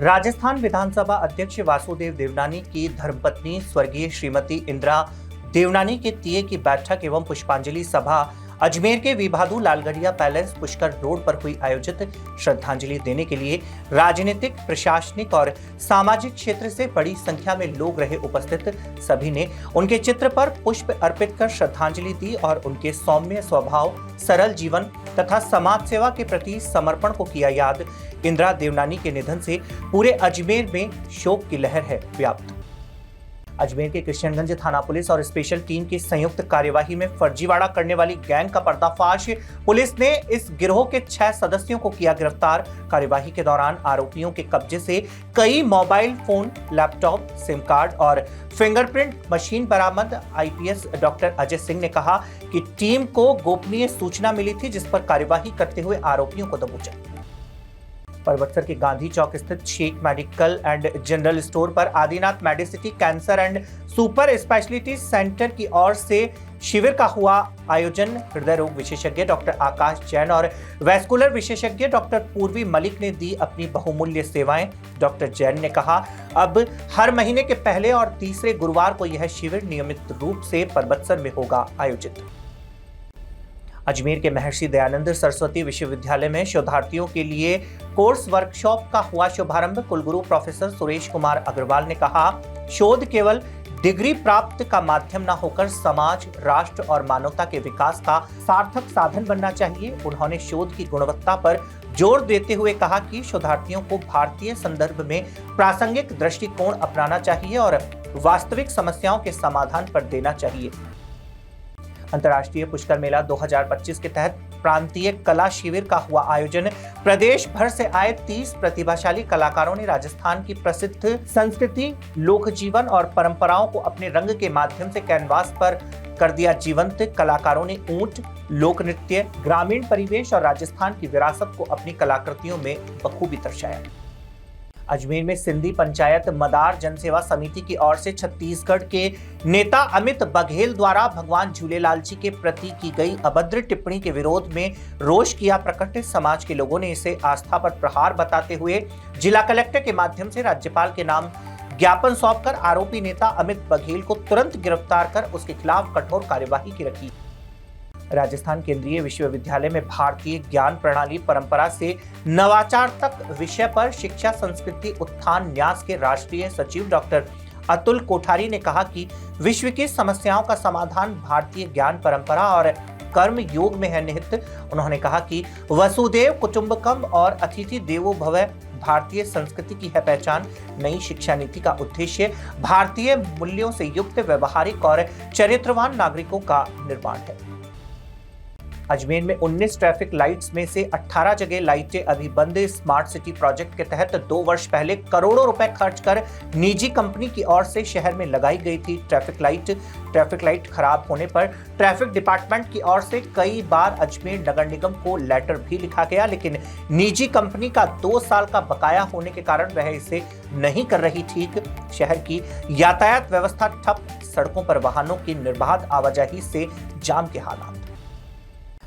राजस्थान विधानसभा अध्यक्ष वासुदेव देवनानी की धर्मपत्नी स्वर्गीय श्रीमती इंदिरा देवनानी के तिये की बैठक एवं पुष्पांजलि सभा अजमेर के विभादू लालगढ़िया पैलेस पुष्कर रोड पर हुई आयोजित श्रद्धांजलि देने के लिए राजनीतिक, प्रशासनिक और सामाजिक क्षेत्र से बड़ी संख्या में लोग रहे उपस्थित। सभी ने उनके चित्र पर पुष्प अर्पित कर श्रद्धांजलि दी और उनके सौम्य स्वभाव, सरल जीवन तथा समाज सेवा के प्रति समर्पण को किया याद। इंदिरा देवनानी के निधन से पूरे अजमेर में शोक की लहर है व्याप्त। अजमेर के कृष्णगंज थाना पुलिस और स्पेशल टीम की संयुक्त कार्यवाही में फर्जीवाड़ा करने वाली गैंग का पर्दाफाश। पुलिस ने इस गिरोह के 6 सदस्यों को किया गिरफ्तार। कार्यवाही के दौरान आरोपियों के कब्जे से कई mobile phone, laptop, SIM card और फिंगरप्रिंट मशीन बरामद। आईपीएस डॉक्टर अजय सिंह ने कहा कि टीम को गोपनीय सूचना मिली थी, जिस पर कार्यवाही करते हुए आरोपियों को दबोचा। परबतसर के गांधी चौक स्थित Sheikh medical and general store पर Adinath medicity cancer and super speciality centre की ओर से शिविर का हुआ आयोजन। हृदय रोग विशेषज्ञ डॉक्टर आकाश जैन और वैस्कुलर विशेषज्ञ डॉक्टर पूर्वी मलिक ने दी अपनी बहुमूल्य सेवाएं। डॉक्टर जैन ने कहा, अब हर महीने के पहले और तीसरे गुरुवार को यह शिविर नियमित रूप से परबतसर में होगा आयोजित। अजमेर के महर्षि दयानंद सरस्वती विश्वविद्यालय में शोधार्थियों के लिए कोर्स वर्कशॉप का हुआ शुभारंभ। कुलगुरु प्रोफेसर सुरेश कुमार अग्रवाल ने कहा, शोध केवल डिग्री प्राप्त का माध्यम न होकर समाज, राष्ट्र और मानवता के विकास का सार्थक साधन बनना चाहिए। उन्होंने शोध की गुणवत्ता पर जोर देते हुए कहा कि शोधार्थियों को भारतीय संदर्भ में प्रासंगिक दृष्टिकोण अपनाना चाहिए और वास्तविक समस्याओं के समाधान पर देना चाहिए। अंतर्राष्ट्रीय पुष्कर मेला 2025 के तहत प्रांतीय कला शिविर का हुआ आयोजन। प्रदेश भर से आए 30 प्रतिभाशाली कलाकारों ने राजस्थान की प्रसिद्ध संस्कृति, लोक जीवन और परंपराओं को अपने रंग के माध्यम से कैनवास पर कर दिया जीवंत। कलाकारों ने ऊंट, लोक नृत्य, ग्रामीण परिवेश और राजस्थान की विरासत को अपनी कलाकृतियों में बखूबी दर्शाया। अजमेर में सिंधी पंचायत मदार जनसेवा समिति की ओर से छत्तीसगढ़ के नेता अमित बघेल द्वारा भगवान झूलेलाल जी के प्रति की गई अभद्र टिप्पणी के विरोध में रोष किया प्रकट। समाज के लोगों ने इसे आस्था पर प्रहार बताते हुए जिला कलेक्टर के माध्यम से राज्यपाल के नाम ज्ञापन सौंपकर आरोपी नेता अमित बघेल को तुरंत गिरफ्तार कर उसके खिलाफ कठोर कार्यवाही की रखी। राजस्थान केंद्रीय विश्वविद्यालय में भारतीय ज्ञान प्रणाली परंपरा से नवाचार तक विषय पर शिक्षा संस्कृति उत्थान न्यास के राष्ट्रीय सचिव डॉक्टर अतुल कोठारी ने कहा कि विश्व की समस्याओं का समाधान भारतीय ज्ञान परंपरा और कर्म योग में है निहित। उन्होंने कहा कि वसुदेव कुटुंबकम और अतिथि देवो भव भारतीय संस्कृति की है पहचान। नई शिक्षा नीति का उद्देश्य भारतीय मूल्यों से युक्त व्यवहारिक और चरित्रवान नागरिकों का निर्माण है। अजमेर में 19 ट्रैफिक लाइट्स में से 18 जगह लाइटें अभी बंद। स्मार्ट सिटी प्रोजेक्ट के तहत 2 वर्ष पहले करोड़ों रुपए खर्च कर निजी कंपनी की ओर से शहर में लगाई गई थी ट्रैफिक लाइट खराब होने पर ट्रैफिक डिपार्टमेंट की ओर से कई बार अजमेर नगर निगम को लेटर भी लिखा गया, लेकिन निजी कंपनी का 2 साल का बकाया होने के कारण वह इसे नहीं कर रही ठीक। शहर की यातायात व्यवस्था ठप, सड़कों पर वाहनों की निर्बाध आवाजाही से जाम के हालात।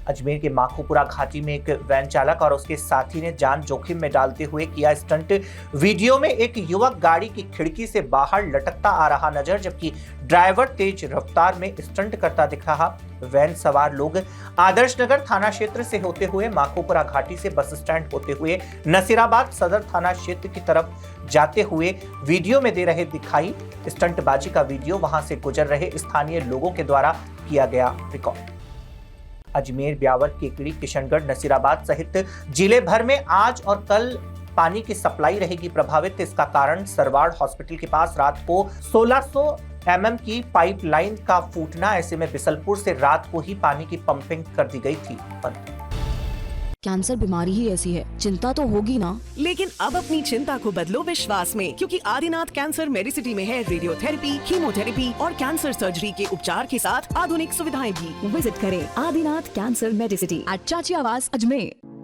अजमेर के माखोपुरा घाटी में एक वैन चालक और उसके साथी ने जान जोखिम में डालते हुए किया स्टंट। वीडियो में एक युवक गाड़ी की खिड़की से बाहर लटकता आ रहा नजर, जबकि ड्राइवर तेज रफ्तार में स्टंट करता दिख रहा। वैन सवार लोग आदर्श नगर थाना क्षेत्र से होते हुए माखोपुरा घाटी से बस स्टैंड होते हुए नसीराबाद सदर थाना क्षेत्र की तरफ जाते हुए वीडियो में दे रहे दिखाई। स्टंटबाजी का वीडियो वहां से गुजर रहे स्थानीय लोगों के द्वारा किया गया रिकॉर्ड। अजमेर, ब्यावर, केकड़ी, किशनगढ़, नसीराबाद सहित जिले भर में आज और कल पानी की सप्लाई रहेगी प्रभावित। इसका कारण सरवाड़ हॉस्पिटल के पास रात को 1600 mm की पाइपलाइन का फूटना। ऐसे में बिसलपुर से रात को ही पानी की पंपिंग कर दी गई थी बंद। कैंसर बीमारी ही ऐसी है, चिंता तो होगी ना। लेकिन अब अपनी चिंता को बदलो विश्वास में, क्योंकि आदिनाथ कैंसर मेडिसिटी में है रेडियोथेरेपी, कीमोथेरेपी और कैंसर सर्जरी के उपचार के साथ आधुनिक सुविधाएं भी। विजिट करें आदिनाथ कैंसर मेडिसिटी एट चाची आवास अजमेर।